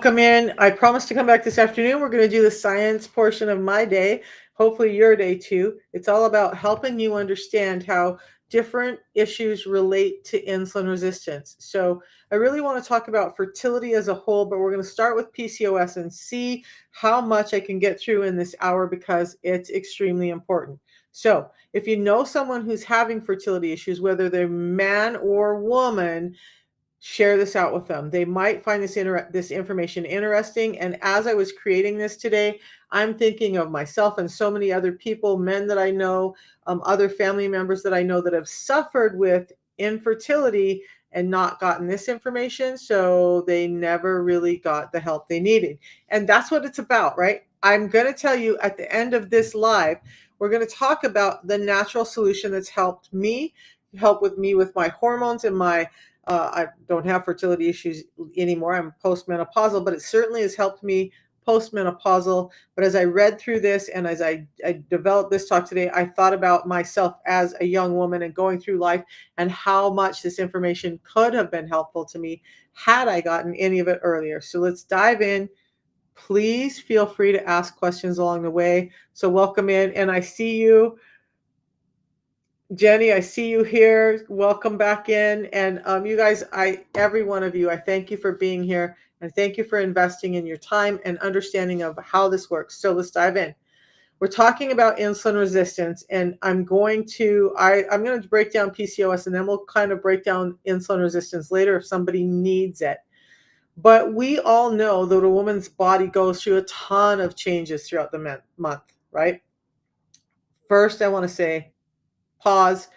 Welcome in. I promised to come back this afternoon. We're going to do the science portion of my day, hopefully your day too. It's all about helping you understand how different issues relate to insulin resistance. So, I really want to talk about fertility as a whole, but we're going to start with PCOS and see how much I can get through in this hour because it's extremely important. So, if you know someone who's having fertility issues, whether they're man or woman, share this out with them. They might find this information interesting. And as I was creating this today, I'm thinking of myself and so many other people, men that I know, other family members that I know that have suffered with infertility and not gotten this information. So they never really got the help they needed. And that's what it's about, right? I'm going to tell you at the end of this live, we're going to talk about the natural solution that's helped me, help with me with my hormones and my I don't have fertility issues anymore. I'm postmenopausal, but it certainly has helped me postmenopausal. But as I read through this and as I developed this talk today, I thought about myself as a young woman and going through life and how much this information could have been helpful to me had I gotten any of it earlier. So let's dive in. Please feel free to ask questions along the way. So welcome in, and I see you. Jenny, I see you here. Welcome back in. And you guys, every one of you, I thank you for being here and thank you for investing in your time and understanding of how this works. So let's dive in. We're talking about insulin resistance, and I'm going to break down PCOS, and then we'll kind of break down insulin resistance later if somebody needs it. But we all know that a woman's body goes through a ton of changes throughout the month, right? First, I want to say, pause,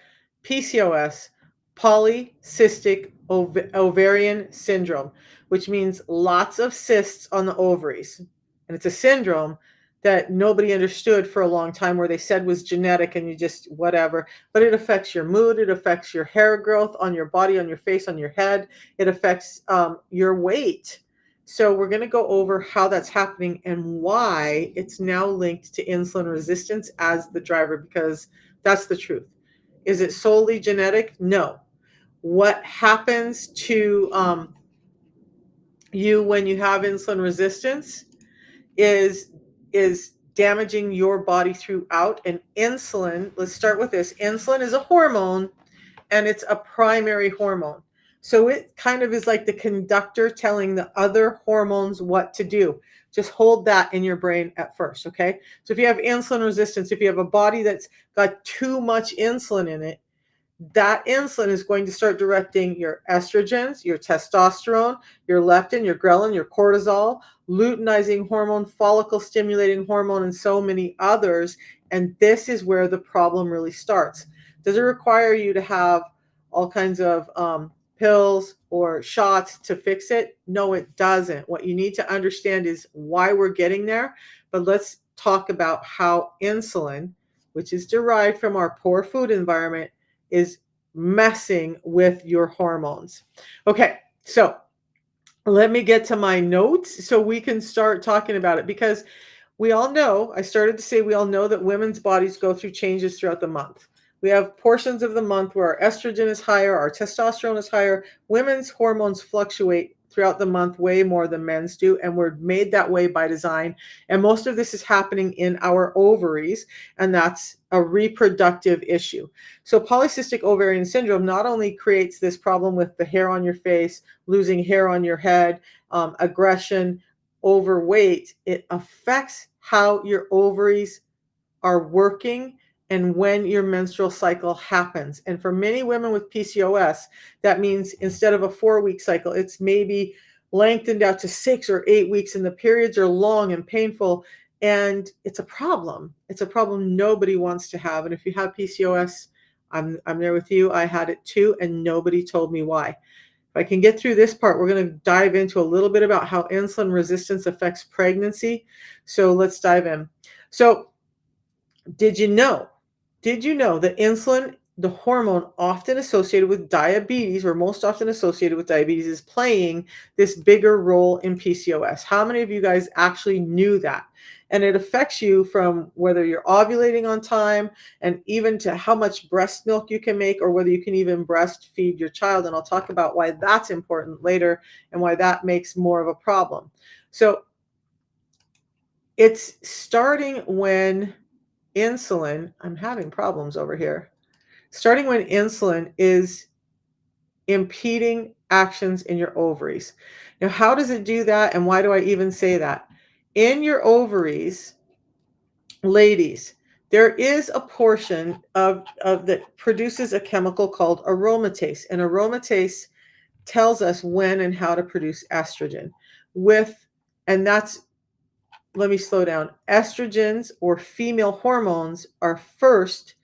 PCOS, polycystic ovarian syndrome, which means lots of cysts on the ovaries. And it's a syndrome that nobody understood for a long time, where they said was genetic and you just whatever. But it affects your mood. It affects your hair growth on your body, on your face, on your head. It affects your weight. So we're going to go over how that's happening and why it's now linked to insulin resistance as the driver, because that's the truth. Is it solely genetic? No. What happens to you when you have insulin resistance is damaging your body throughout. And insulin, let's start with this. Insulin is a hormone, and it's a primary hormone. So it kind of is like the conductor telling the other hormones what to do. Just hold that in your brain at first, okay? So if you have insulin resistance, if you have a body that's got too much insulin in it, that insulin is going to start directing your estrogens, your testosterone, your leptin, your ghrelin, your cortisol, luteinizing hormone, follicle stimulating hormone, and so many others. And this is where the problem really starts. Does it require you to have all kinds of pills or shots to fix it? No, it doesn't. What you need to understand is why we're getting there. But let's talk about how insulin, which is derived from our poor food environment, is messing with your hormones. Okay, so let me get to my notes so we can start talking about it, because we all know, I started to say, we all know that women's bodies go through changes throughout the month. We have portions of the month where our estrogen is higher, our testosterone is higher. Women's hormones fluctuate throughout the month way more than men's do, and we're made that way by design. And most of this is happening in our ovaries, and that's a reproductive issue. So polycystic ovarian syndrome not only creates this problem with the hair on your face, losing hair on your head, aggression, overweight, it affects how your ovaries are working and when your menstrual cycle happens. And for many women with PCOS, that means instead of a 4-week cycle, it's maybe lengthened out to 6 or 8 weeks, and the periods are long and painful. And it's a problem. It's a problem nobody wants to have. And if you have PCOS, I'm there with you. I had it too, and nobody told me why. If I can get through this part, we're going to dive into a little bit about how insulin resistance affects pregnancy. So let's dive in. So did you know that insulin the hormone often associated with diabetes, or most often associated with diabetes, is playing this bigger role in PCOS. How many of you guys actually knew that? And it affects you from whether you're ovulating on time and even to how much breast milk you can make or whether you can even breastfeed your child. And I'll talk about why that's important later and why that makes more of a problem. So it's starting when I'm having problems over here. Starting when insulin is impeding actions in your ovaries. Now, how does it do that? And why do I even say that? In your ovaries, ladies, there is a portion of that produces a chemical called aromatase. And aromatase tells us when and how to produce estrogen. And that's, let me slow down. Estrogens or female hormones are first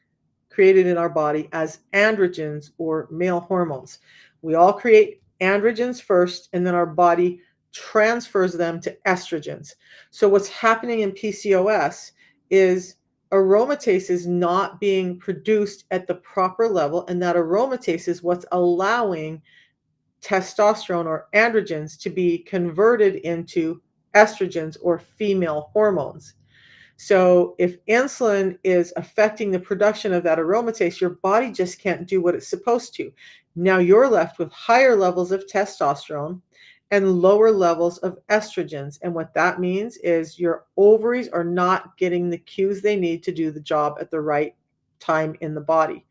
created in our body as androgens or male hormones. We all create androgens first, and then our body transfers them to estrogens. So, what's happening in PCOS is aromatase is not being produced at the proper level, and that aromatase is what's allowing testosterone or androgens to be converted into estrogens or female hormones. So if insulin is affecting the production of that aromatase, your body just can't do what it's supposed to. Now you're left with higher levels of testosterone and lower levels of estrogens. And what that means is your ovaries are not getting the cues they need to do the job at the right time in the body.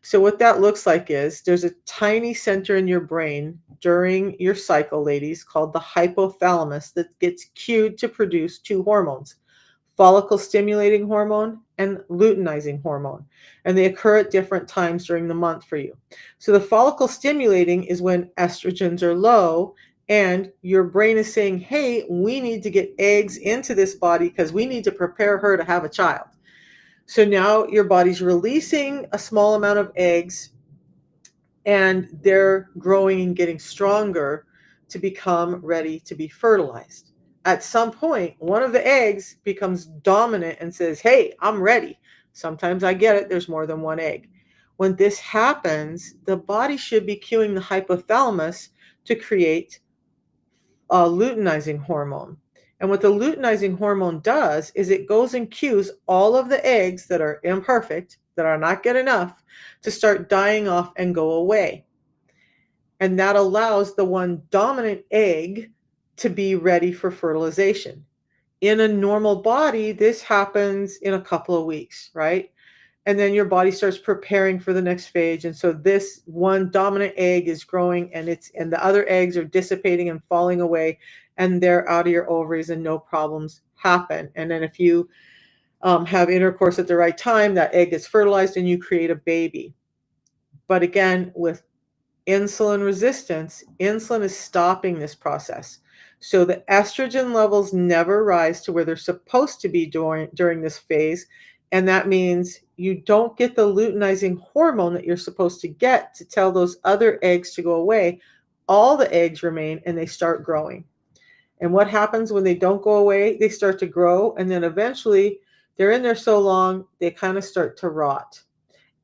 So what that looks like is there's a tiny center in your brain during your cycle, ladies, called the hypothalamus that gets cued to produce two hormones: follicle stimulating hormone and luteinizing hormone. And they occur at different times during the month for you. So the follicle stimulating is when estrogens are low and your brain is saying, hey, we need to get eggs into this body because we need to prepare her to have a child. So now your body's releasing a small amount of eggs and they're growing and getting stronger to become ready to be fertilized. At some point, one of the eggs becomes dominant and says, hey, I'm ready. Sometimes I get it, there's more than one egg. When this happens, the body should be cueing the hypothalamus to create a luteinizing hormone. And what the luteinizing hormone does is it goes and cues all of the eggs that are imperfect, that are not good enough, to start dying off and go away. And that allows the one dominant egg to be ready for fertilization. In a normal body, this happens in a couple of weeks, right? And then your body starts preparing for the next phase. And so this one dominant egg is growing and the other eggs are dissipating and falling away and they're out of your ovaries and no problems happen. And then if you have intercourse at the right time, that egg gets fertilized and you create a baby. But again, with insulin resistance, insulin is stopping this process. So the estrogen levels never rise to where they're supposed to be during this phase. And that means you don't get the luteinizing hormone that you're supposed to get to tell those other eggs to go away. All the eggs remain and they start growing. And what happens when they don't go away? They start to grow. And then eventually they're in there so long, they kind of start to rot.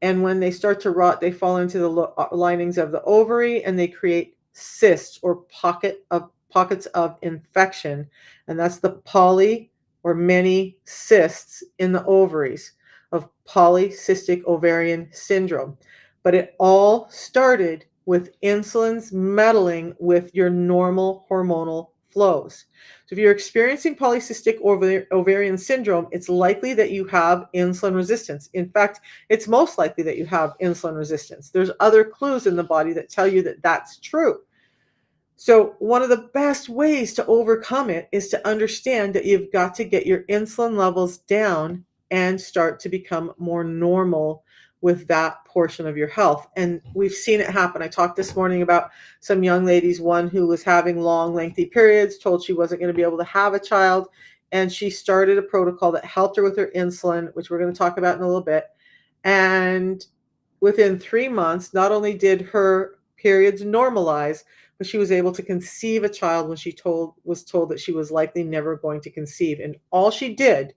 And when they start to rot, they fall into the linings of the ovary and they create cysts or pockets of infection. And that's the poly or many cysts in the ovaries of polycystic ovarian syndrome. But it all started with insulin's meddling with your normal hormonal flows. So if you're experiencing polycystic ovarian syndrome, it's likely that you have insulin resistance. In fact, it's most likely that you have insulin resistance. There's other clues in the body that tell you that that's true. So one of the best ways to overcome it is to understand that you've got to get your insulin levels down and start to become more normal with that portion of your health. And we've seen it happen. I talked this morning about some young ladies, one who was having long, lengthy periods, told she wasn't going to be able to have a child. And she started a protocol that helped her with her insulin, which we're going to talk about in a little bit. And within 3 months, not only did her periods normalize, but she was able to conceive a child when she was told that she was likely never going to conceive. And all she did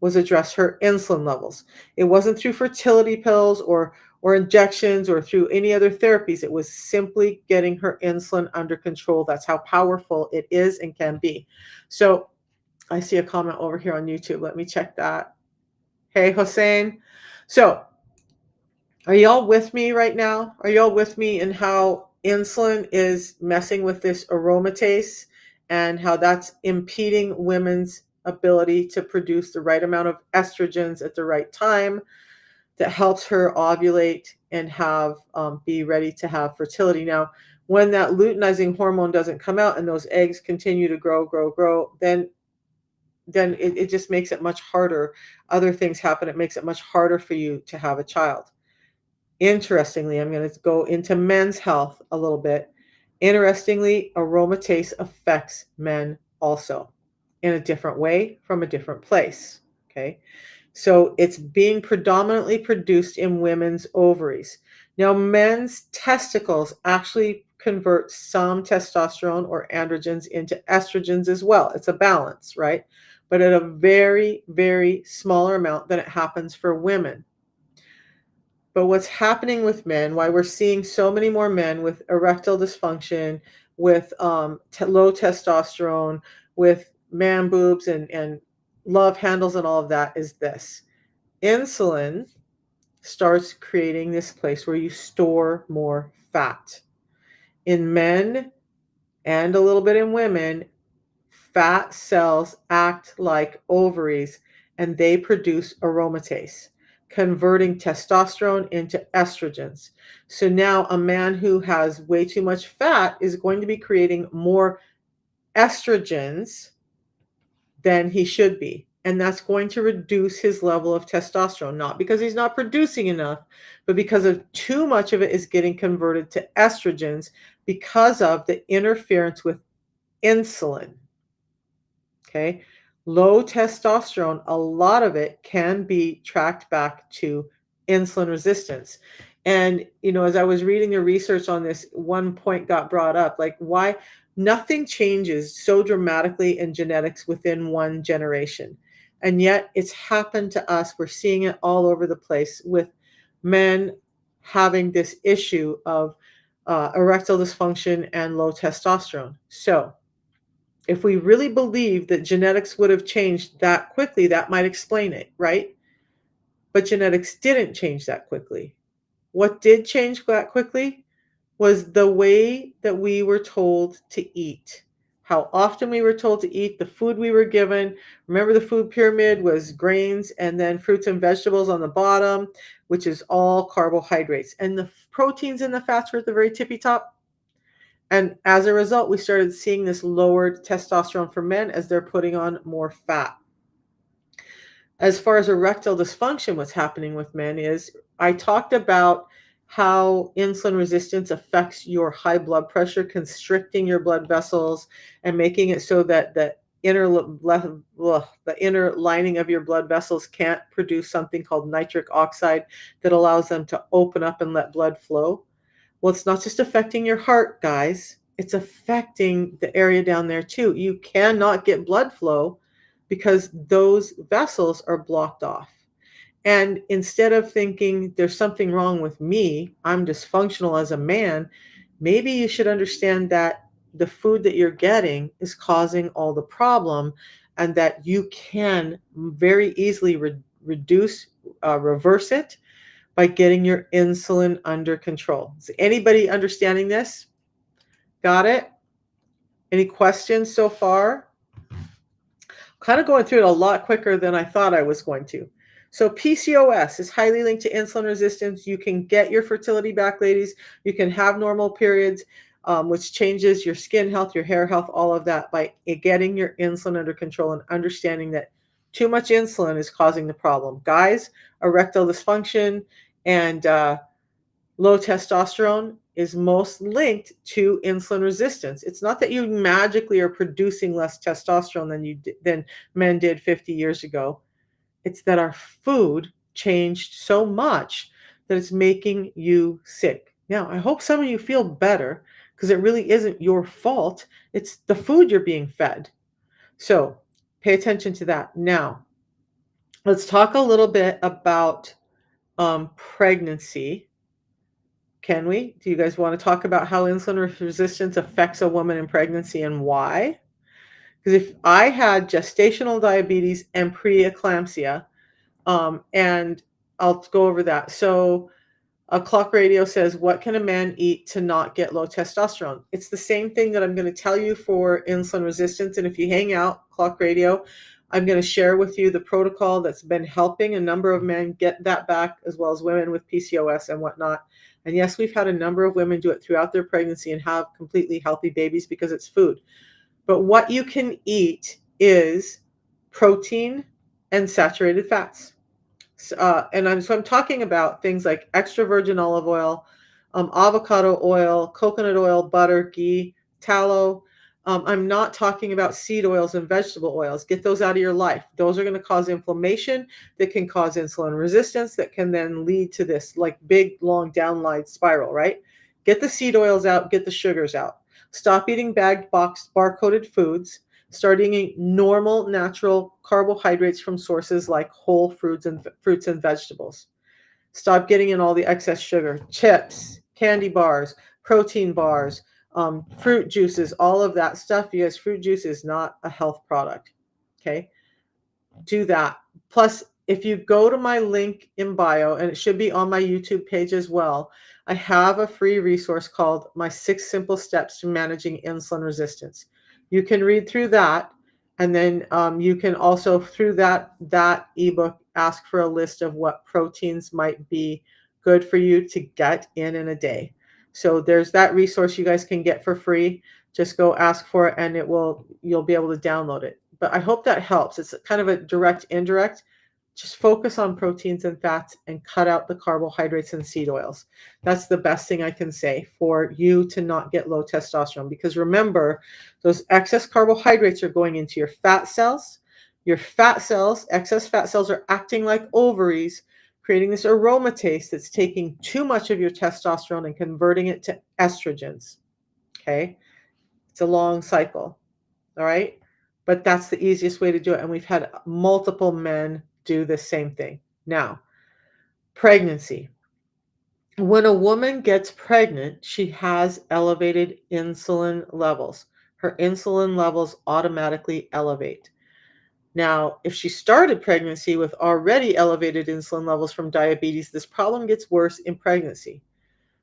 was address her insulin levels. It wasn't through fertility pills or injections or through any other therapies. It was simply getting her insulin under control. That's how powerful it is and can be. So I see a comment over here on YouTube. Let me check that. Hey, Hossein. So are y'all with me right now? Are y'all with me in how insulin is messing with this aromatase and how that's impeding women's ability to produce the right amount of estrogens at the right time that helps her ovulate and have be ready to have fertility? Now, when that luteinizing hormone doesn't come out and those eggs continue to grow, then it just makes it much harder. Other things happen. It makes it much harder for you to have a child. Interestingly, I'm going to go into men's health a little bit. Interestingly, aromatase affects men also in a different way from a different place. Okay. So it's being predominantly produced in women's ovaries. Now, men's testicles actually convert some testosterone or androgens into estrogens as well. It's a balance, right? But at a very, very smaller amount than it happens for women. But what's happening with men, why we're seeing so many more men with erectile dysfunction, with low testosterone, with man boobs and love handles and all of that is this. Insulin starts creating this place where you store more fat. In men and a little bit in women, fat cells act like ovaries and they produce aromatase, converting testosterone into estrogens. So now a man who has way too much fat is going to be creating more estrogens than he should be. And that's going to reduce his level of testosterone, not because he's not producing enough, but because of too much of it is getting converted to estrogens because of the interference with insulin. Okay. Low testosterone, a lot of it can be tracked back to insulin resistance. And, as I was reading the research on this, one point got brought up, like why nothing changes so dramatically in genetics within one generation. And yet it's happened to us. We're seeing it all over the place with men having this issue of erectile dysfunction and low testosterone. So, if we really believe that genetics would have changed that quickly, that might explain it, right? But genetics didn't change that quickly. What did change that quickly was the way that we were told to eat, how often we were told to eat, the food we were given. Remember, the food pyramid was grains and then fruits and vegetables on the bottom, which is all carbohydrates. And the proteins and the fats were at the very tippy top. And as a result, we started seeing this lowered testosterone for men as they're putting on more fat. As far as erectile dysfunction, what's happening with men is I talked about how insulin resistance affects your high blood pressure, constricting your blood vessels and making it so that the inner lining of your blood vessels can't produce something called nitric oxide that allows them to open up and let blood flow. Well, it's not just affecting your heart, guys. It's affecting the area down there too. You cannot get blood flow because those vessels are blocked off. And instead of thinking there's something wrong with me, I'm dysfunctional as a man, maybe you should understand that the food that you're getting is causing all the problem and that you can very easily reverse it by getting your insulin under control. Is anybody understanding this? Got it? Any questions so far? Kind of going through it a lot quicker than I thought I was going to. So PCOS is highly linked to insulin resistance. You can get your fertility back, ladies. You can have normal periods, which changes your skin health, your hair health, all of that by getting your insulin under control and understanding that too much insulin is causing the problem. Guys, erectile dysfunction and low testosterone is most linked to insulin resistance. It's not that you magically are producing less testosterone than men did 50 years ago. It's that our food changed so much that it's making you sick. Now, I hope some of you feel better because it really isn't your fault. It's the food you're being fed. So pay attention to that. Now, Let's talk a little bit about pregnancy. Can we? Do you guys want to talk about how insulin resistance affects a woman in pregnancy and why? Because if I had gestational diabetes and preeclampsia, and I'll go over that. So a clock radio says, "What can a man eat to not get low testosterone?" It's the same thing that I'm going to tell you for insulin resistance. And if you hang out, clock radio, I'm going to share with you the protocol that's been helping a number of men get that back, as well as women with PCOS and whatnot. And yes, we've had a number of women do it throughout their pregnancy and have completely healthy babies because it's food. But what you can eat is protein and saturated fats. So I'm talking about things like extra virgin olive oil, avocado oil, coconut oil, butter, ghee, tallow. I'm not talking about seed oils and vegetable oils. Get those out of your life. Those are going to cause inflammation that can cause insulin resistance that can then lead to this like big, long downline spiral, right? Get the seed oils out, get the sugars out. Stop eating bagged, boxed, bar-coded foods. Start eating normal, natural carbohydrates from sources like whole fruits and vegetables. Stop getting in all the excess sugar, chips, candy bars, protein bars, fruit juices, all of that stuff. You guys, fruit juice is not a health product. Okay, do that. Plus, if you go to my link in bio, and it should be on my YouTube page as well, I have a free resource called My 6 Simple Steps to Managing Insulin Resistance. You can read through that, and then you can also, through that ebook, ask for a list of what proteins might be good for you to get in a day. So there's that resource you guys can get for free. Just go ask for it, and you'll be able to download it. But I hope that helps. It's kind of a direct, indirect. Just focus on proteins and fats and cut out the carbohydrates and seed oils. That's the best thing I can say for you to not get low testosterone. Because remember, those excess carbohydrates are going into your fat cells. Your fat cells, excess fat cells, are acting like ovaries, creating this aromatase that's taking too much of your testosterone and converting it to estrogens. Okay? It's a long cycle. All right. But that's the easiest way to do it. And we've had multiple men do the same thing. Now, pregnancy. When a woman gets pregnant, she has elevated insulin levels. Her insulin levels automatically elevate. Now, if she started pregnancy with already elevated insulin levels from diabetes, this problem gets worse in pregnancy.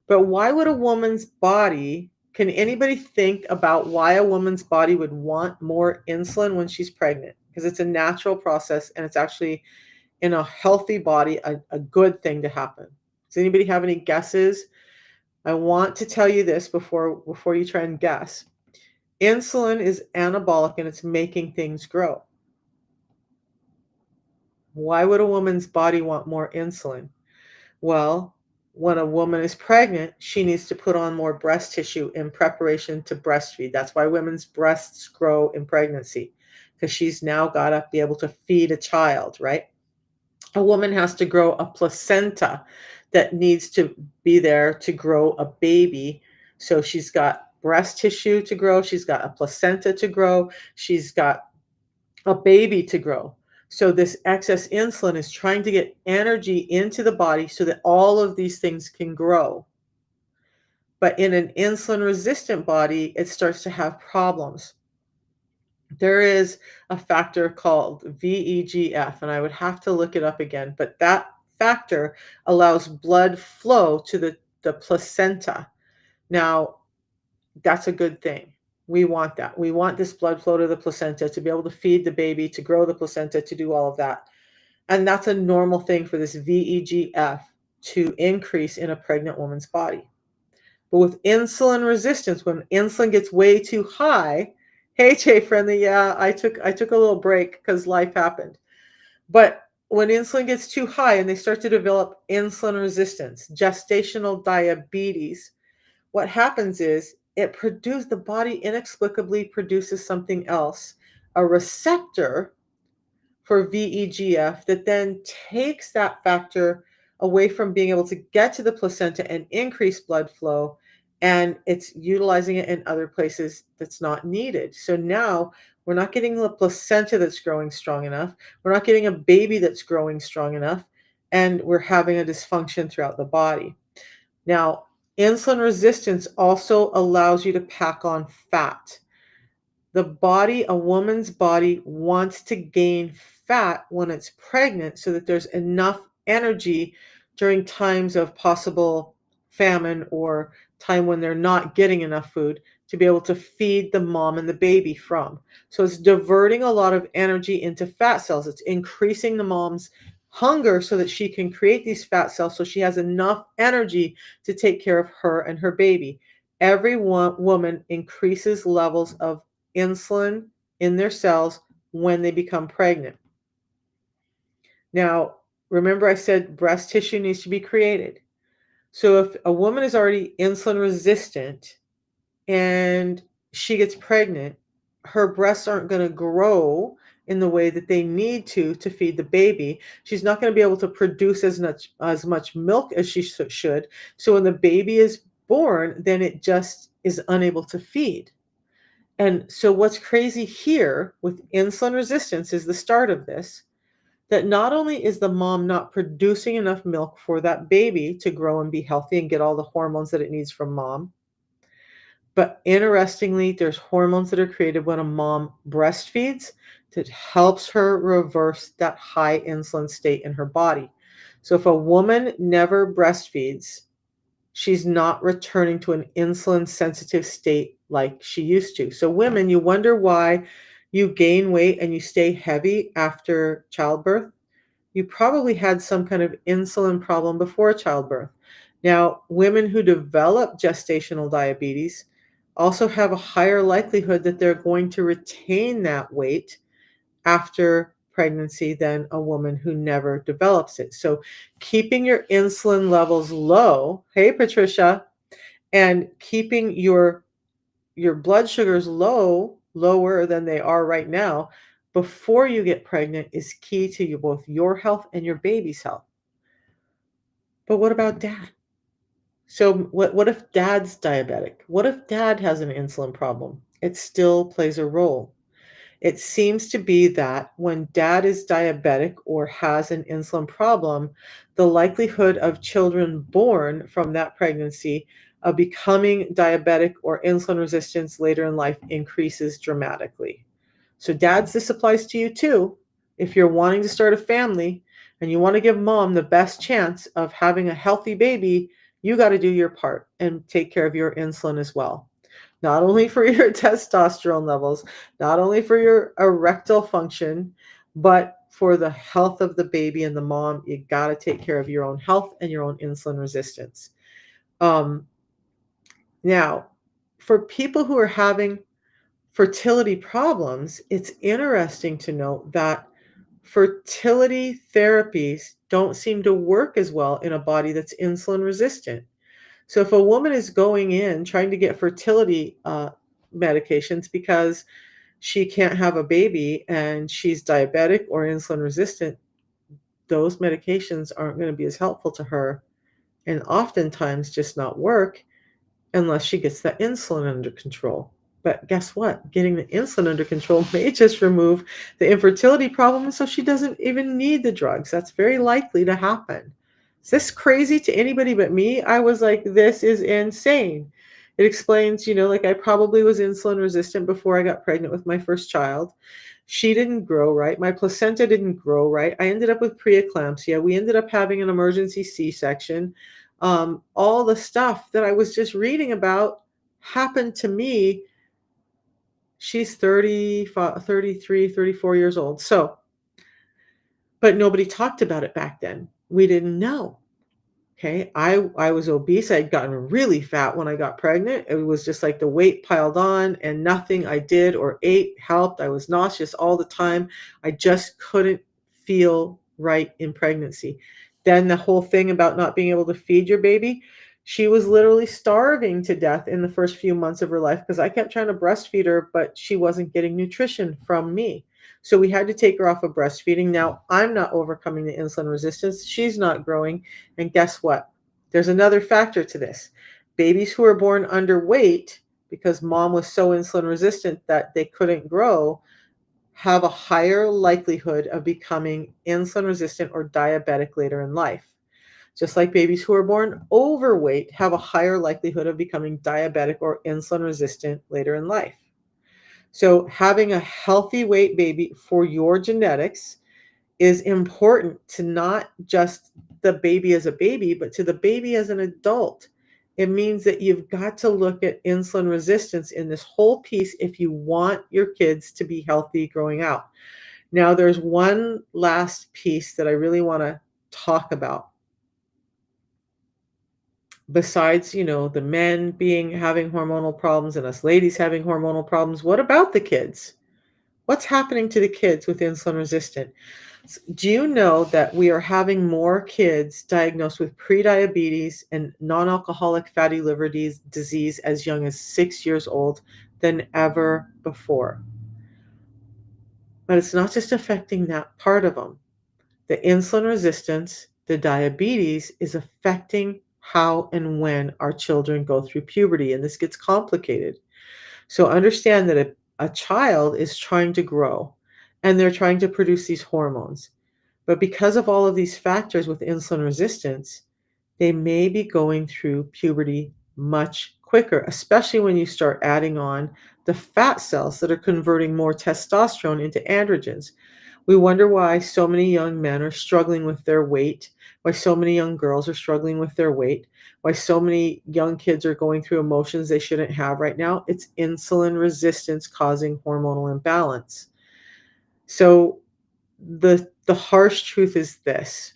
But why would a woman's body, can anybody think about why a woman's body would want more insulin when she's pregnant? Because it's a natural process and it's actually in a healthy body a good thing to happen. Does anybody have any guesses? I want to tell you this before you try and guess. Insulin is anabolic and it's making things grow. Why would a woman's body want more insulin? Well, when a woman is pregnant, she needs to put on more breast tissue in preparation to breastfeed. That's why women's breasts grow in pregnancy, because she's now got to be able to feed a child, right? A woman has to grow a placenta that needs to be there to grow a baby. So she's got breast tissue to grow, she's got a placenta to grow, she's got a baby to grow. So this excess insulin is trying to get energy into the body so that all of these things can grow. But in an insulin resistant body, it starts to have problems. There is a factor called VEGF, and I would have to look it up again, but that factor allows blood flow to the placenta. Now, that's a good thing. We want that. We want this blood flow to the placenta to be able to feed the baby, to grow the placenta, to do all of that. And that's a normal thing for this VEGF to increase in a pregnant woman's body. But with insulin resistance, when insulin gets way too high, hey Jay friendly, yeah, I took a little break because life happened. But when insulin gets too high and they start to develop insulin resistance, gestational diabetes, what happens is the body inexplicably produces something else, a receptor for VEGF that then takes that factor away from being able to get to the placenta and increase blood flow, and it's utilizing it in other places that's not needed. So now We're not getting the placenta that's growing strong enough. We're not getting a baby that's growing strong enough. And we're having a dysfunction throughout the body. Now, insulin resistance also allows you to pack on fat. A woman's body wants to gain fat when it's pregnant so that there's enough energy during times of possible famine or time when they're not getting enough food to be able to feed the mom and the baby from. So it's diverting a lot of energy into fat cells. It's increasing the mom's hunger so that she can create these fat cells so she has enough energy to take care of her and her baby. Every woman increases levels of insulin in their cells when they become pregnant. Now, remember I said breast tissue needs to be created. So if a woman is already insulin resistant and she gets pregnant, her breasts aren't going to grow in the way that they need to feed the baby. She's not going to be able to produce as much milk as she should. So when the baby is born, then it just is unable to feed. And so what's crazy here with insulin resistance is the start of this, that not only is the mom not producing enough milk for that baby to grow and be healthy and get all the hormones that it needs from mom, but interestingly, there's hormones that are created when a mom breastfeeds that helps her reverse that high insulin state in her body. So if a woman never breastfeeds, she's not returning to an insulin sensitive state like she used to. So, women, you wonder why you gain weight and you stay heavy after childbirth. You probably had some kind of insulin problem before childbirth. Now, women who develop gestational diabetes also have a higher likelihood that they're going to retain that weight after pregnancy than a woman who never develops it. So keeping your insulin levels low, hey Patricia, and keeping your blood sugars lower than they are right now before you get pregnant is key to both your health and your baby's health. But what about dad? So what if dad's diabetic? What if dad has an insulin problem? It still plays a role. It seems to be that when dad is diabetic or has an insulin problem, the likelihood of children born from that pregnancy of becoming diabetic or insulin resistance later in life increases dramatically. So, dads, this applies to you too. If you're wanting to start a family and you want to give mom the best chance of having a healthy baby, you got to do your part and take care of your insulin as well. Not only for your testosterone levels, not only for your erectile function, but for the health of the baby and the mom. You got to take care of your own health and your own insulin resistance. Um, Now, for people who are having fertility problems, it's interesting to note that fertility therapies don't seem to work as well in a body that's insulin resistant. So if a woman is going in trying to get fertility medications because she can't have a baby and she's diabetic or insulin resistant, those medications aren't going to be as helpful to her and oftentimes just not work unless she gets the insulin under control. But guess what? Getting the insulin under control may just remove the infertility problem, so she doesn't even need the drugs. That's very likely to happen. Is this crazy to anybody but me? I was like, this is insane. It explains, like I probably was insulin resistant before I got pregnant with my first child. She didn't grow right. My placenta didn't grow right. I ended up with preeclampsia. We ended up having an emergency C-section. All the stuff that I was just reading about happened to me. She's 35, 33, 34 years old. So, but nobody talked about it back then. We didn't know. Okay, I was obese. I'd gotten really fat when I got pregnant. It was just like the weight piled on and nothing I did or ate helped. I was nauseous all the time. I just couldn't feel right in pregnancy. Then the whole thing about not being able to feed your baby, she was literally starving to death in the first few months of her life because I kept trying to breastfeed her, but she wasn't getting nutrition from me. So we had to take her off of breastfeeding. Now I'm not overcoming the insulin resistance. She's not growing. And guess what? There's another factor to this. Babies who are born underweight because mom was so insulin resistant that they couldn't grow, have a higher likelihood of becoming insulin resistant or diabetic later in life. Just like babies who are born overweight have a higher likelihood of becoming diabetic or insulin resistant later in life. So, having a healthy weight baby for your genetics is important to not just the baby as a baby, but to the baby as an adult. It means that you've got to look at insulin resistance in this whole piece if you want your kids to be healthy growing out. Now, there's one last piece that I really want to talk about. Besides, the men being having hormonal problems and us ladies having hormonal problems, what about the kids? What's happening to the kids with insulin resistant? Do you know that we are having more kids diagnosed with prediabetes and non-alcoholic fatty liver disease as young as 6 years old than ever before? But it's not just affecting that part of them. The insulin resistance, the diabetes is affecting how and when our children go through puberty, and this gets complicated. So understand that a child is trying to grow and they're trying to produce these hormones. But because of all of these factors with insulin resistance, they may be going through puberty much quicker, especially when you start adding on the fat cells that are converting more testosterone into androgens. We wonder why so many young men are struggling with their weight, why so many young girls are struggling with their weight, why so many young kids are going through emotions they shouldn't have right now. It's insulin resistance causing hormonal imbalance. So the harsh truth is this.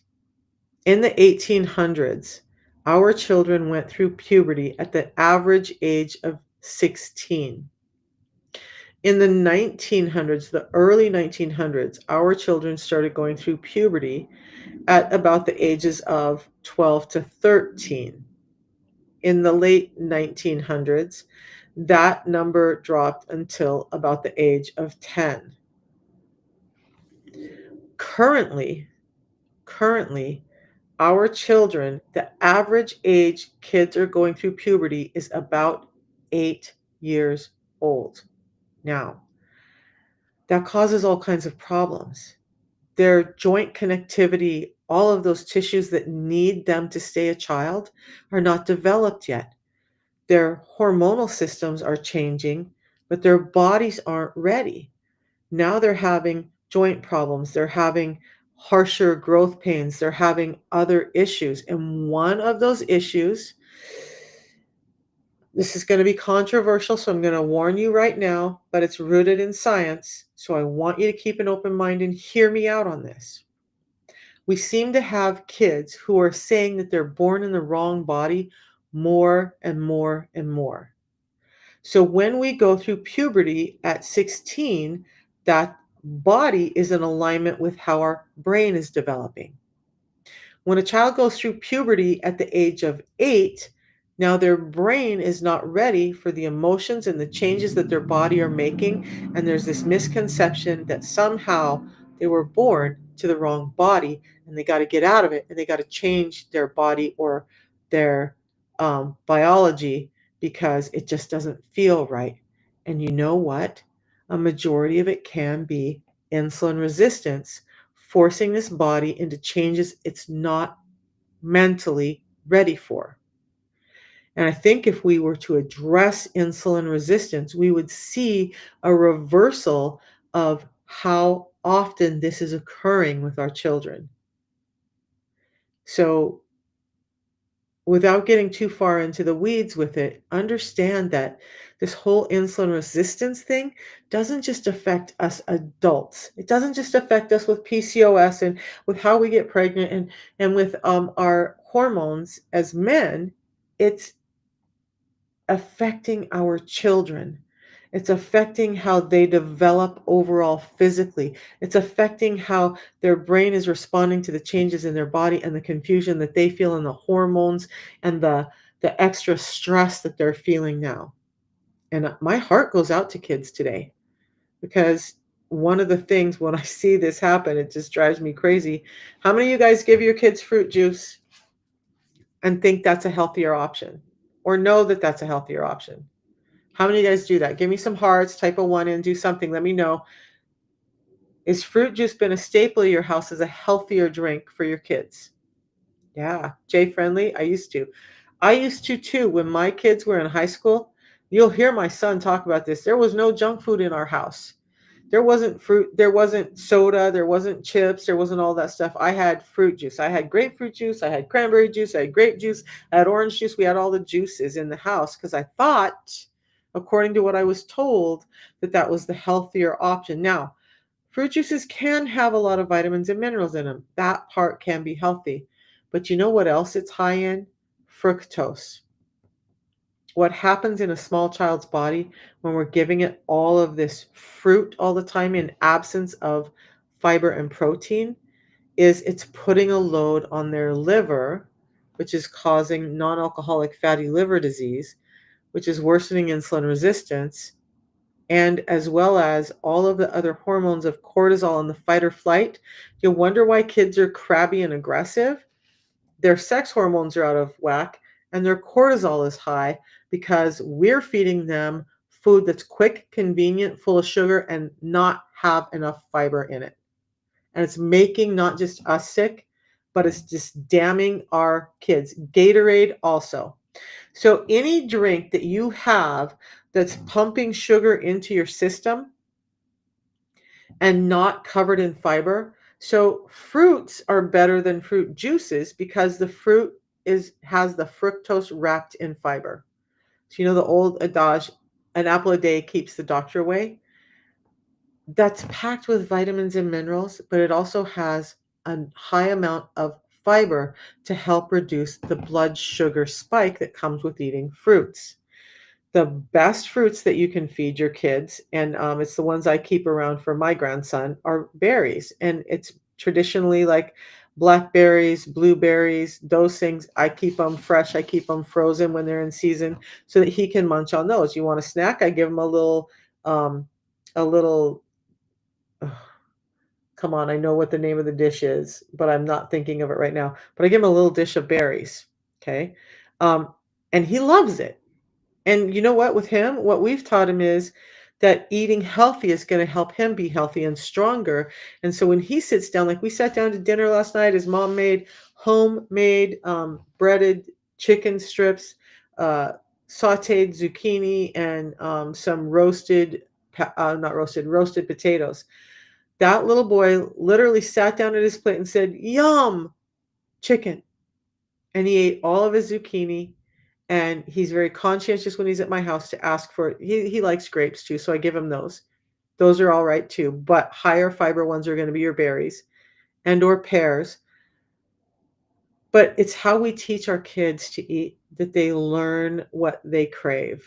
In the 1800s, our children went through puberty at the average age of 16. In the 1900s, the early 1900s, our children started going through puberty at about the ages of 12 to 13. In the late 1900s, that number dropped until about the age of 10. Currently, currently, our children, the average age kids are going through puberty is about 8 years old now. That causes all kinds of problems. Their joint connectivity, all of those tissues that need them to stay a child are not developed yet. Their hormonal systems are changing, but their bodies aren't ready. Now they're having joint problems, they're having harsher growth pains, they're having other issues. And one of those issues, this is going to be controversial, so I'm going to warn you right now, but it's rooted in science. So I want you to keep an open mind and hear me out on this. We seem to have kids who are saying that they're born in the wrong body more and more and more. So when we go through puberty at 16, that body is in alignment with how our brain is developing. When a child goes through puberty at the age of 8, now their brain is not ready for the emotions and the changes that their body are making. And there's this misconception that somehow they were born to the wrong body and they got to get out of it and they got to change their body or their biology because it just doesn't feel right. And you know what? A majority of it can be insulin resistance forcing this body into changes it's not mentally ready for. And I think if we were to address insulin resistance, we would see a reversal of how often this is occurring with our children. So, without getting too far into the weeds with it, understand that this whole insulin resistance thing doesn't just affect us adults. It doesn't just affect us with PCOS and with how we get pregnant and with our hormones as men. It's affecting our children. It's affecting how they develop overall physically. It's affecting how their brain is responding to the changes in their body and the confusion that they feel in the hormones and the extra stress that they're feeling now. And my heart goes out to kids today because one of the things when I see this happen, it just drives me crazy. How many of you guys give your kids fruit juice and think that's a healthier option or know that that's a healthier option? How many of you guys do that? Give me some hearts, type a one in, do something. Let me know. Is fruit juice been a staple of your house as a healthier drink for your kids? Yeah, Jay friendly. I used to too. When my kids were in high school, you'll hear my son talk about this. There was no junk food in our house. There wasn't fruit, there wasn't soda, there wasn't chips, there wasn't all that stuff. I had fruit juice. I had grapefruit juice, I had cranberry juice, I had grape juice, I had orange juice. We had all the juices in the house because I thought, according to what I was told, that that was the healthier option. Now, fruit juices can have a lot of vitamins and minerals in them. That part can be healthy. But you know what else it's high in? Fructose. What happens in a small child's body when we're giving it all of this fruit all the time in absence of fiber and protein is it's putting a load on their liver, which is causing non-alcoholic fatty liver disease, which is worsening insulin resistance, and as well as all of the other hormones of cortisol and the fight or flight. You'll wonder why kids are crabby and aggressive. Their sex hormones are out of whack and their cortisol is high because we're feeding them food that's quick, convenient, full of sugar, and not have enough fiber in it. And it's making not just us sick, but it's just damning our kids. Gatorade also. So any drink that you have that's pumping sugar into your system and not covered in fiber. So fruits are better than fruit juices because the fruit has the fructose wrapped in fiber. So you know the old adage, an apple a day keeps the doctor away. That's packed with vitamins and minerals, but it also has a high amount of fiber to help reduce the blood sugar spike that comes with eating fruits. The best fruits that you can feed your kids, and it's the ones I keep around for my grandson, are berries. And it's traditionally like blackberries, blueberries, those things. I keep them fresh. I keep them frozen when they're in season so that he can munch on those. You want a snack? I give him a little, ugh, come on, I know what the name of the dish is, but I'm not thinking of it right now. But I give him a little dish of berries. Okay. Um, and he loves it. And you know what? With him, what we've taught him is that eating healthy is going to help him be healthy and stronger. And so when he sits down, like we sat down to dinner last night, his mom made homemade breaded chicken strips, uh, sauteed zucchini, and some not roasted, roasted potatoes. That little boy literally sat down at his plate and said, "Yum, chicken." And he ate all of his zucchini, and he's very conscientious when he's at my house to ask for it. He likes grapes too, so I give him those. Those are all right too, but higher fiber ones are going to be your berries and or pears. But it's how we teach our kids to eat that they learn what they crave.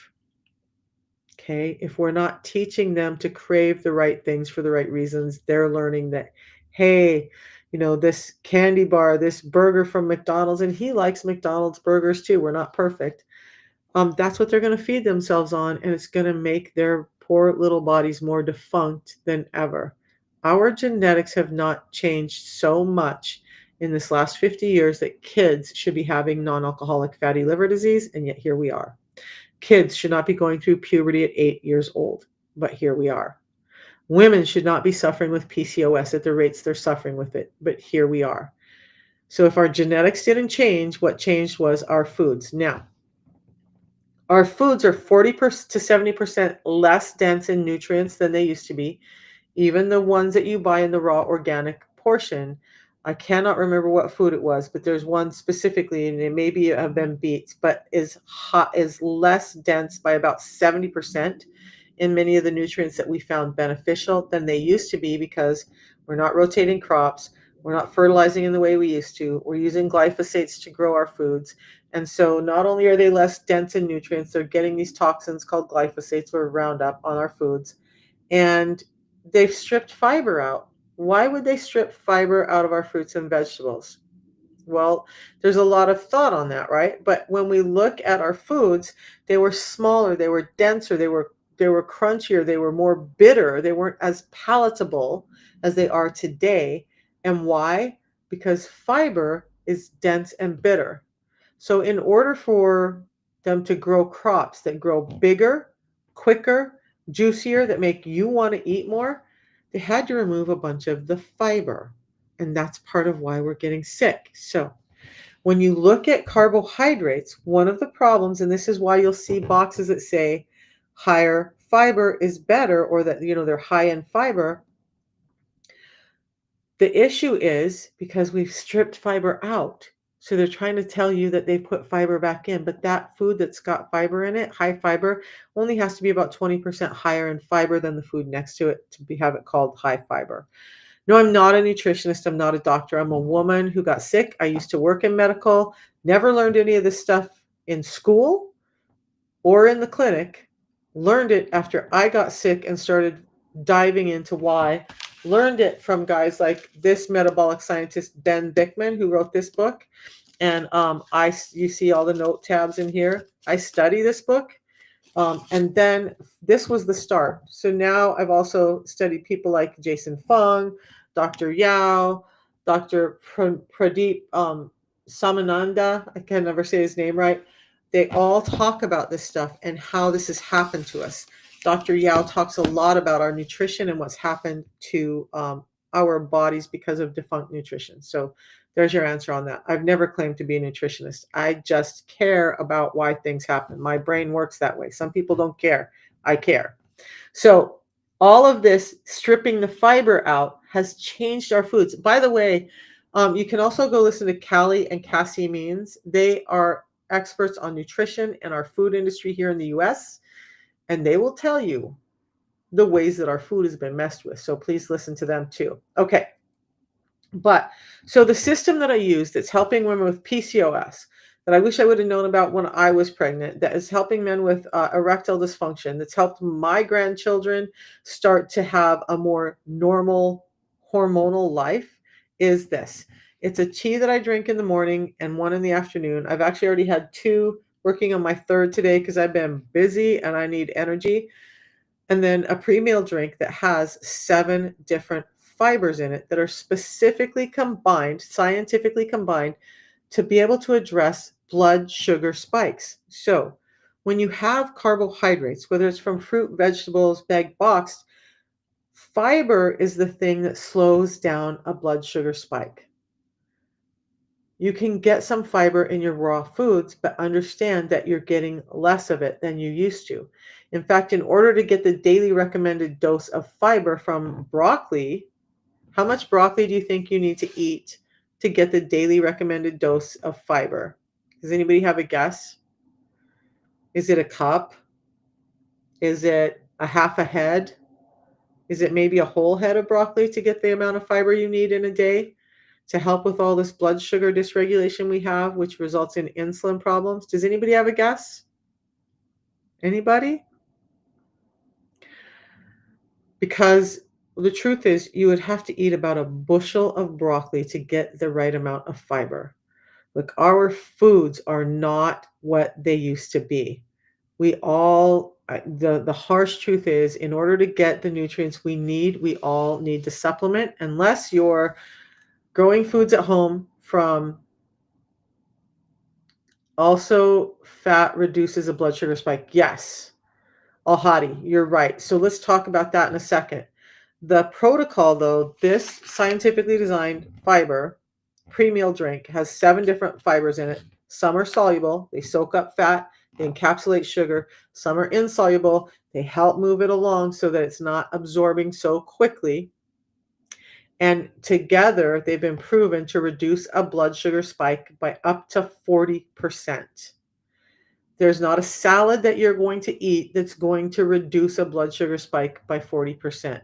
Okay? If we're not teaching them to crave the right things for the right reasons, they're learning that, hey, this candy bar, this burger from McDonald's, and he likes McDonald's burgers too. We're not perfect. That's what they're going to feed themselves on, and it's going to make their poor little bodies more defunct than ever. Our genetics have not changed so much in this last 50 years that kids should be having non-alcoholic fatty liver disease, and yet here we are. Kids should not be going through puberty at 8 years old, but here we are. Women should not be suffering with PCOS at the rates they're suffering with it, but here we are. So if our genetics didn't change, what changed was our foods. Now, our foods are 40% to 70% less dense in nutrients than they used to be. Even the ones that you buy in the raw organic portion. I cannot remember what food it was, but there's one specifically, and it may be have been beets, but is less dense by about 70% in many of the nutrients that we found beneficial than they used to be because we're not rotating crops, we're not fertilizing in the way we used to, we're using glyphosates to grow our foods. And so not only are they less dense in nutrients, they're getting these toxins called glyphosates or Roundup on our foods. And they've stripped fiber out. Why would they strip fiber out of our fruits and vegetables? Well, there's a lot of thought on that, right? But when we look at our foods, they were smaller, they were denser, they were crunchier, they were more bitter, they weren't as palatable as they are today. And why? Because fiber is dense and bitter. So in order for them to grow crops that grow bigger, quicker, juicier, that make you want to eat more, they had to remove a bunch of the fiber. And that's part of why we're getting sick. So, when you look at carbohydrates, one of the problems, and this is why you'll see boxes that say higher fiber is better, or that, they're high in fiber. The issue is because we've stripped fiber out. So they're trying to tell you that they put fiber back in, but that food that's got fiber in it, high fiber, only has to be about 20% higher in fiber than the food next to it to have it called high fiber. No, I'm not a nutritionist. I'm not a doctor. I'm a woman who got sick. I used to work in medical, never learned any of this stuff in school or in the clinic. Learned it after I got sick and started diving into why. Learned it from guys like this metabolic scientist, Ben Bickman, who wrote this book. And you see all the note tabs in here. I study this book. And then this was the start. So now I've also studied people like Jason Fung, Dr. Yao, Dr. Pradeep Samananda. I can never say his name right. They all talk about this stuff and how this has happened to us. Dr. Yao talks a lot about our nutrition and what's happened to our bodies because of defunct nutrition. So there's your answer on that. I've never claimed to be a nutritionist. I just care about why things happen. My brain works that way. Some people don't care. I care. So all of this stripping the fiber out has changed our foods. By the way, you can also go listen to Callie and Cassie Means. They are experts on nutrition and our food industry here in the US, and they will tell you the ways that our food has been messed with. So please listen to them too. Okay. But so the system that I use that's helping women with PCOS, that I wish I would have known about when I was pregnant, that is helping men with erectile dysfunction, that's helped my grandchildren start to have a more normal hormonal life, is this. It's a tea that I drink in the morning and one in the afternoon. I've actually already had two, working on my third today because I've been busy and I need energy. And then a pre-meal drink that has 7 different fibers in it that are specifically combined, scientifically combined, to be able to address blood sugar spikes. So when you have carbohydrates, whether it's from fruit, vegetables, bag boxed, fiber is the thing that slows down a blood sugar spike. You can get some fiber in your raw foods, but understand that you're getting less of it than you used to. In fact, in order to get the daily recommended dose of fiber from broccoli, how much broccoli do you think you need to eat to get the daily recommended dose of fiber? Does anybody have a guess? Is it a cup? Is it a half a head? Is it maybe a whole head of broccoli to get the amount of fiber you need in a day to help with all this blood sugar dysregulation we have, which results in insulin problems? Does anybody have a guess? Anybody? Because the truth is, you would have to eat about a bushel of broccoli to get the right amount of fiber. Look, our foods are not what they used to be. The harsh truth is, in order to get the nutrients we all need to supplement, unless you're growing foods at home from. Also, fat reduces a blood sugar spike. Yes, Alhadi, you're right. So let's talk about that in a second. The protocol, though, this scientifically designed fiber pre-meal drink has 7 different fibers in it. Some are soluble, they soak up fat, they encapsulate sugar. Some are insoluble, they help move it along so that it's not absorbing so quickly. And together, they've been proven to reduce a blood sugar spike by up to 40%. There's not a salad that you're going to eat that's going to reduce a blood sugar spike by 40%.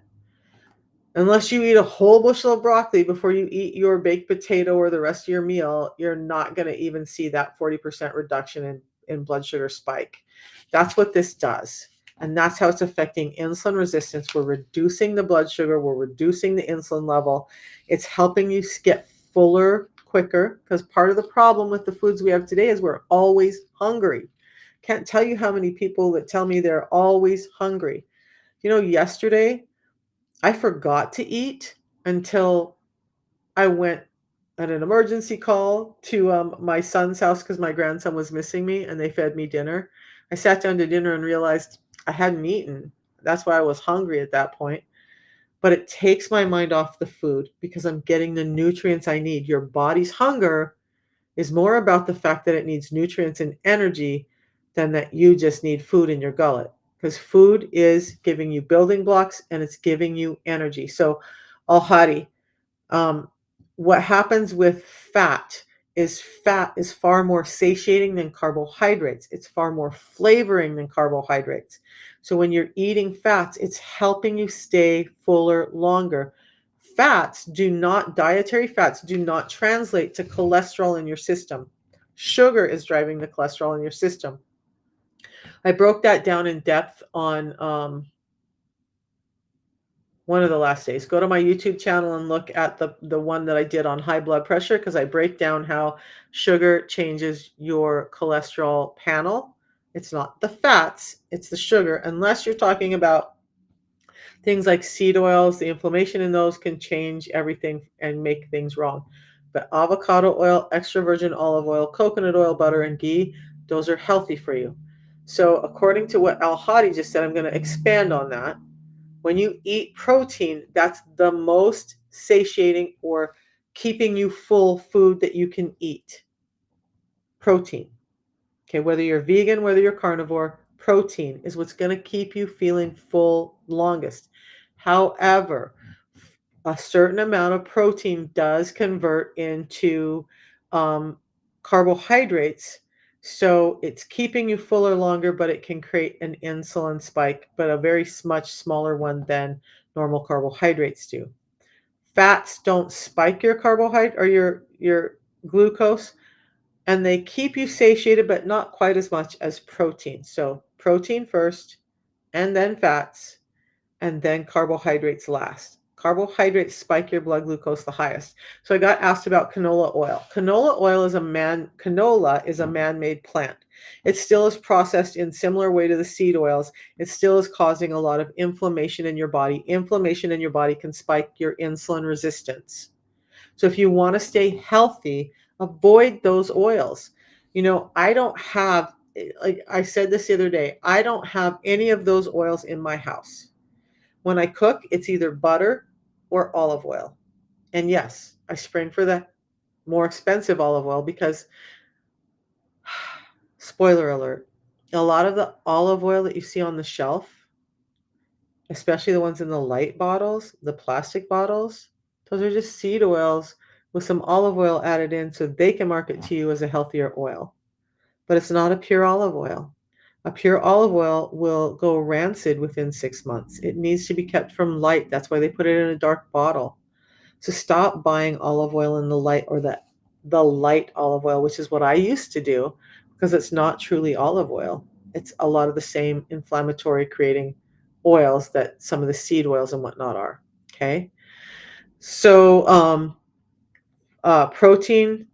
Unless you eat a whole bushel of broccoli before you eat your baked potato or the rest of your meal, you're not going to even see that 40% reduction in blood sugar spike. That's what this does. And that's how it's affecting insulin resistance. We're reducing the blood sugar. We're reducing the insulin level. It's helping you get fuller quicker, because part of the problem with the foods we have today is we're always hungry. Can't tell you how many people that tell me they're always hungry. Yesterday I forgot to eat until I went at an emergency call to my son's house because my grandson was missing me, and they fed me dinner. I sat down to dinner and realized I hadn't eaten. That's why I was hungry at that point. But it takes my mind off the food because I'm getting the nutrients I need. Your body's hunger is more about the fact that it needs nutrients and energy than that you just need food in your gullet. Because food is giving you building blocks and it's giving you energy. So, Al Hadi, um, what happens with fat is far more satiating than carbohydrates. It's far more flavoring than carbohydrates. So when you're eating fats, it's helping you stay fuller longer. Dietary fats do not translate to cholesterol in your system. Sugar is driving the cholesterol in your system. I broke that down in depth on one of the last days. Go to my YouTube channel and look at the one that I did on high blood pressure because I break down how sugar changes your cholesterol panel. It's not the fats, it's the sugar. Unless you're talking about things like seed oils, the inflammation in those can change everything and make things wrong. But avocado oil, extra virgin olive oil, coconut oil, butter, and ghee, those are healthy for you. So according to what Al Hadi just said, I'm going to expand on that. When you eat protein, that's the most satiating or keeping you full food that you can eat. Protein. Okay, whether you're vegan, whether you're carnivore, protein is what's going to keep you feeling full longest. However, a certain amount of protein does convert into um, carbohydrates. So it's keeping you fuller longer, but it can create an insulin spike, but a very much smaller one than normal carbohydrates do. Fats don't spike your carbohydrate or your glucose, and they keep you satiated, but not quite as much as protein. So protein first, and then fats, and then carbohydrates last. Carbohydrates spike your blood glucose the highest. So I got asked about canola oil. Canola is a man-made plant. It still is processed in similar way to the seed oils. It still is causing a lot of inflammation in your body. Inflammation in your body can spike your insulin resistance. So if you want to stay healthy, avoid those oils. I don't have, like I said this the other day, I don't have any of those oils in my house. When I cook, it's either butter or olive oil. And yes, I spring for the more expensive olive oil because, spoiler alert, a lot of the olive oil that you see on the shelf, especially the ones in the light bottles, the plastic bottles, those are just seed oils with some olive oil added in so they can market to you as a healthier oil. But it's not a pure olive oil. A pure olive oil will go rancid within 6 months. It needs to be kept from light. That's why they put it in a dark bottle. So stop buying olive oil in the light or the light olive oil, which is what I used to do because it's not truly olive oil. It's a lot of the same inflammatory creating oils that some of the seed oils and whatnot are. Okay. So protein,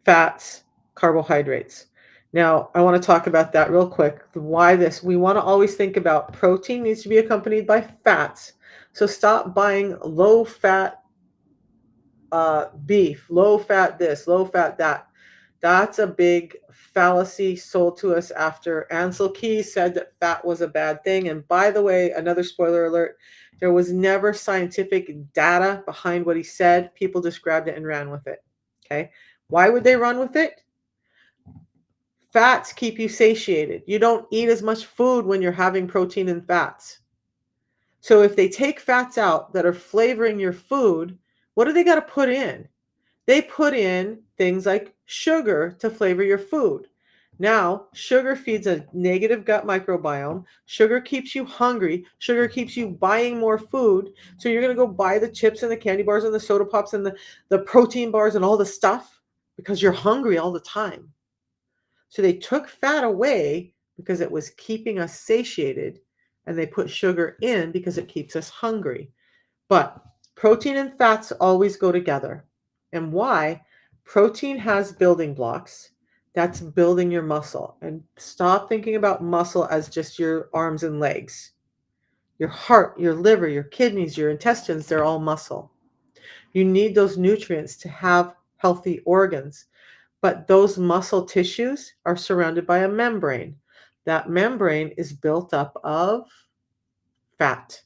fats, carbohydrates. Now, I want to talk about that real quick. Why this? We want to always think about protein needs to be accompanied by fats. So stop buying low fat beef, low fat this, low fat that. That's a big fallacy sold to us after Ansel Keys said that fat was a bad thing. And by the way, another spoiler alert, there was never scientific data behind what he said. People just grabbed it and ran with it. Okay. Why would they run with it? Fats keep you satiated. You don't eat as much food when you're having protein and fats. So if they take fats out that are flavoring your food, what do they got to put in? They put in things like sugar to flavor your food. Now, sugar feeds a negative gut microbiome. Sugar keeps you hungry. Sugar keeps you buying more food. So you're going to go buy the chips and the candy bars and the soda pops and the protein bars and all the stuff because you're hungry all the time. So they took fat away because it was keeping us satiated, and they put sugar in because it keeps us hungry. But protein and fats always go together. And why? Protein has building blocks. That's building your muscle. And stop thinking about muscle as just your arms and legs. Your heart, your liver, your kidneys, your intestines, they're all muscle. You need those nutrients to have healthy organs. But those muscle tissues are surrounded by a membrane. That membrane is built up of fat.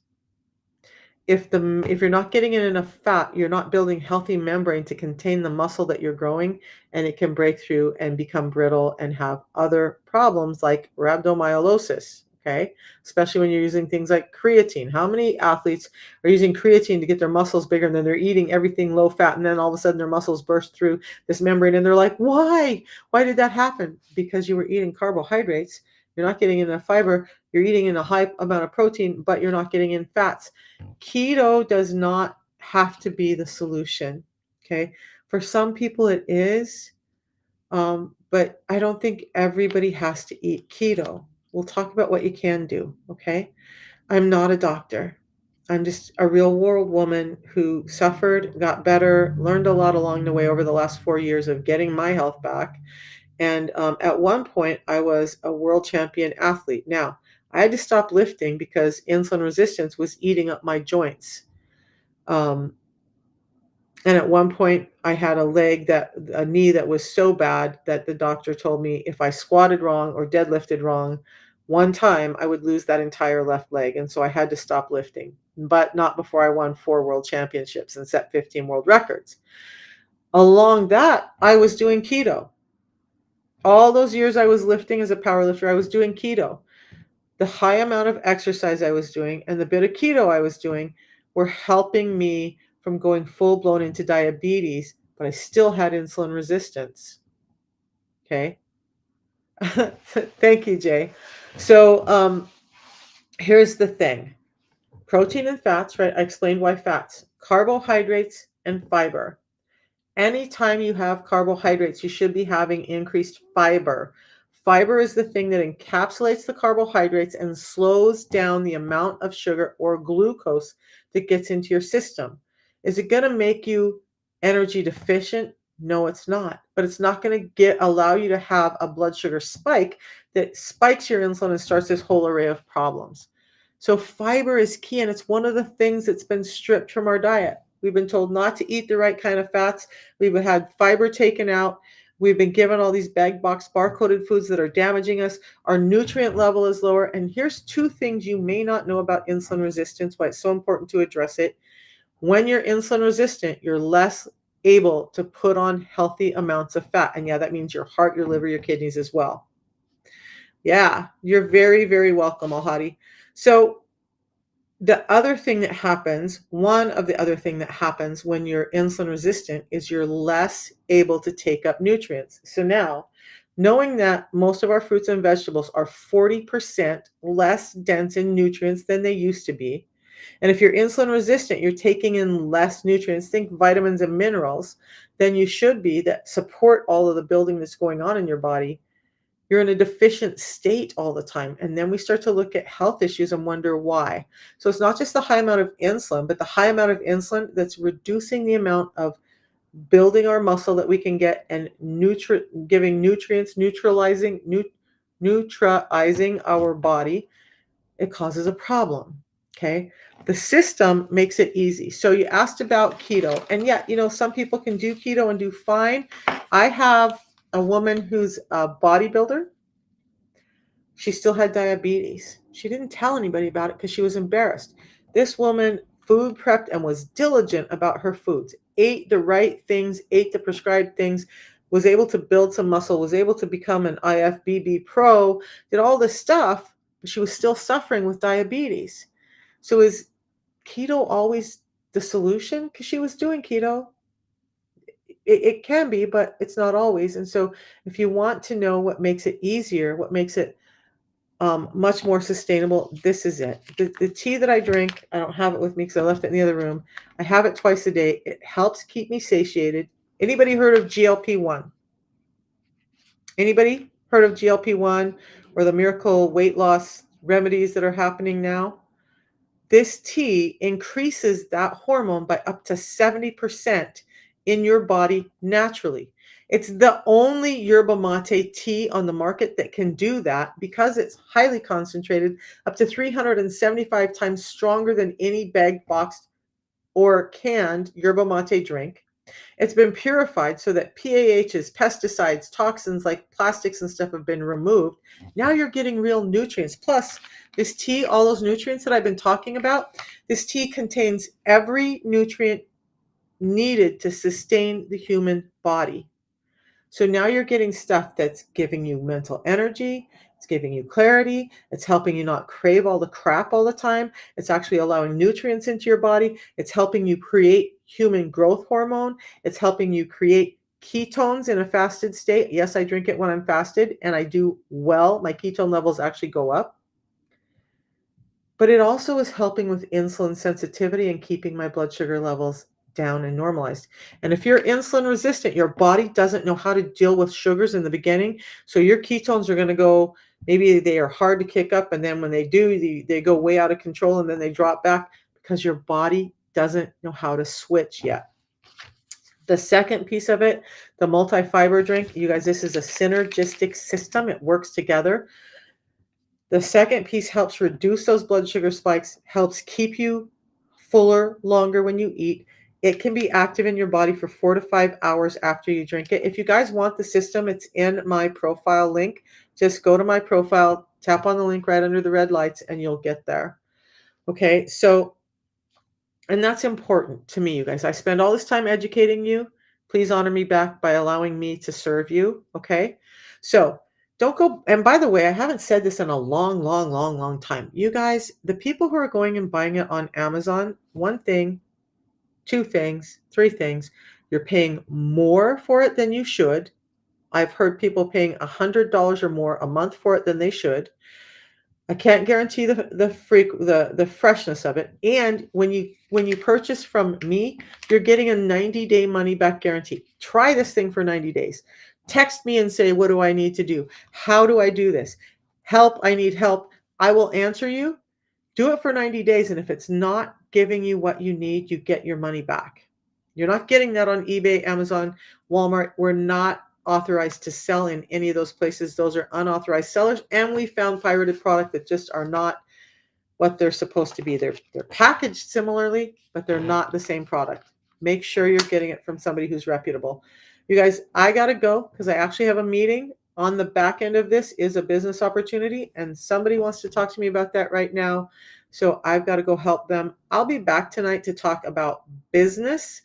If you're not getting in enough fat, you're not building healthy membrane to contain the muscle that you're growing, and it can break through and become brittle and have other problems like rhabdomyolysis, okay? Especially when you're using things like creatine. How many athletes are using creatine to get their muscles bigger, and then they're eating everything low fat, and then all of a sudden their muscles burst through this membrane and they're like, "Why? Why did that happen?" Because you were eating carbohydrates. You're not getting enough fiber. You're eating in a high amount of protein, but you're not getting in fats. Keto does not have to be the solution, okay? For some people it is, but I don't think everybody has to eat keto. We'll talk about what you can do, okay? I'm not a doctor. I'm just a real world woman who suffered, got better, learned a lot along the way over the last 4 years of getting my health back. And at one point, I was a world champion athlete. Now, I had to stop lifting because insulin resistance was eating up my joints. Um, and at one point, I had a knee that was so bad that the doctor told me if I squatted wrong or deadlifted wrong one time, I would lose that entire left leg. And so I had to stop lifting, but not before I won 4 world championships and set 15 world records. Along that, I was doing keto. All those years I was lifting as a power lifter, I was doing keto. The high amount of exercise I was doing and the bit of keto I was doing were helping me from going full blown into diabetes, but I still had insulin resistance. Okay. Thank you, Jay. So here's the thing: protein and fats, right? I explained why fats, carbohydrates, and fiber. Anytime you have carbohydrates, you should be having increased fiber. Fiber is the thing that encapsulates the carbohydrates and slows down the amount of sugar or glucose that gets into your system. Is it going to make you energy deficient? No, it's not. But it's not going to allow you to have a blood sugar spike that spikes your insulin and starts this whole array of problems. So fiber is key, and it's one of the things that's been stripped from our diet. We've been told not to eat the right kind of fats. We've had fiber taken out. We've been given all these bag box barcoded foods that are damaging us. Our nutrient level is lower. And here's 2 things you may not know about insulin resistance, why it's so important to address it. When you're insulin resistant, you're less able to put on healthy amounts of fat. And yeah, that means your heart, your liver, your kidneys as well. Yeah, you're very, very welcome, Alhadi. So one of the other thing that happens when you're insulin resistant is you're less able to take up nutrients. So now, knowing that most of our fruits and vegetables are 40% less dense in nutrients than they used to be, and if you're insulin resistant, you're taking in less nutrients, think vitamins and minerals, than you should be that support all of the building that's going on in your body. You're in a deficient state all the time. And then we start to look at health issues and wonder why. So it's not just the high amount of insulin, but the high amount of insulin that's reducing the amount of building our muscle that we can get and giving nutrients, neutralizing our body. It causes a problem. Okay. The system makes it easy. So you asked about keto. And yet, some people can do keto and do fine. I have a woman who's a bodybuilder. She still had diabetes. She didn't tell anybody about it because she was embarrassed. This woman food prepped and was diligent about her foods, ate the right things, ate the prescribed things, was able to build some muscle, was able to become an IFBB pro, did all this stuff, but she was still suffering with diabetes. So is keto always the solution? Because she was doing keto. It can be, but it's not always. And so if you want to know what makes it easier, what makes it much more sustainable, this is it. The tea that I drink, I don't have it with me because I left it in the other room. I have it twice a day. It helps keep me satiated. Anybody heard of GLP-1? Anybody heard of GLP-1 or the miracle weight loss remedies that are happening now? This tea increases that hormone by up to 70% in your body naturally. It's the only yerba mate tea on the market that can do that because it's highly concentrated, up to 375 times stronger than any bag boxed or canned yerba mate drink. It's been purified so that PAHs, pesticides, toxins like plastics and stuff have been removed. Now you're getting real nutrients. Plus, this tea, all those nutrients that I've been talking about, this tea contains every nutrient needed to sustain the human body. So now you're getting stuff that's giving you mental energy, it's giving you clarity, it's helping you not crave all the crap all the time. It's actually allowing nutrients into your body. It's helping you create human growth hormone. It's helping you create ketones in a fasted state. Yes, I drink it when I'm fasted and I do well. My ketone levels actually go up. But it also is helping with insulin sensitivity and keeping my blood sugar levels down and normalized. And if you're insulin resistant, your body doesn't know how to deal with sugars in the beginning. So your ketones are going to go, maybe they are hard to kick up. And then when they do, they go way out of control and then they drop back because your body doesn't know how to switch yet. The second piece of it, the multi-fiber drink, you guys, this is a synergistic system. It works together. The second piece helps reduce those blood sugar spikes, helps keep you fuller longer when you eat. It can be active in your body for 4 to 5 hours after you drink it. If you guys want the system, it's in my profile link. Just go to my profile, tap on the link right under the red lights, and you'll get there. Okay, so, and that's important to me, you guys. I spend all this time educating you. Please honor me back by allowing me to serve you. Okay, so don't go. And by the way, I haven't said this in a long, long, long, long time. You guys, the people who are going and buying it on Amazon, one thing, two things, three things, you're paying more for it than you should. I've heard people paying $100 or more a month for it than they should. I can't guarantee the freshness of it. And when you purchase from me, you're getting a 90-day money back guarantee. Try this thing for 90 days. Text me and say, what do I need to do? How do I do this? Help, I need help. I will answer you. Do it for 90 days. And if it's not giving you what you need, you get your money back. You're not getting that on eBay, Amazon, Walmart. We're not authorized to sell in any of those places. Those are unauthorized sellers. And we found pirated product that just are not what they're supposed to be. They're packaged similarly, but they're not the same product. Make sure you're getting it from somebody who's reputable. You guys, I got to go because I actually have a meeting. On the back end of this is a business opportunity, and somebody wants to talk to me about that right now. So I've got to go help them. I'll be back tonight to talk about business.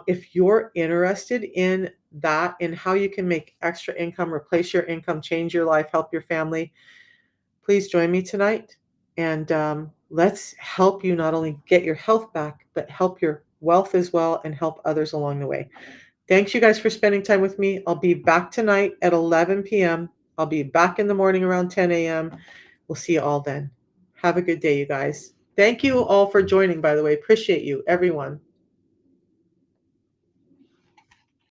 If you're interested in that, in how you can make extra income, replace your income, change your life, help your family, please join me tonight. And let's help you not only get your health back, but help your wealth as well and help others along the way. Thanks, you guys, for spending time with me. I'll be back tonight at 11 p.m. I'll be back in the morning around 10 a.m. We'll see you all then. Have a good day, you guys. Thank you all for joining, by the way. Appreciate you, everyone.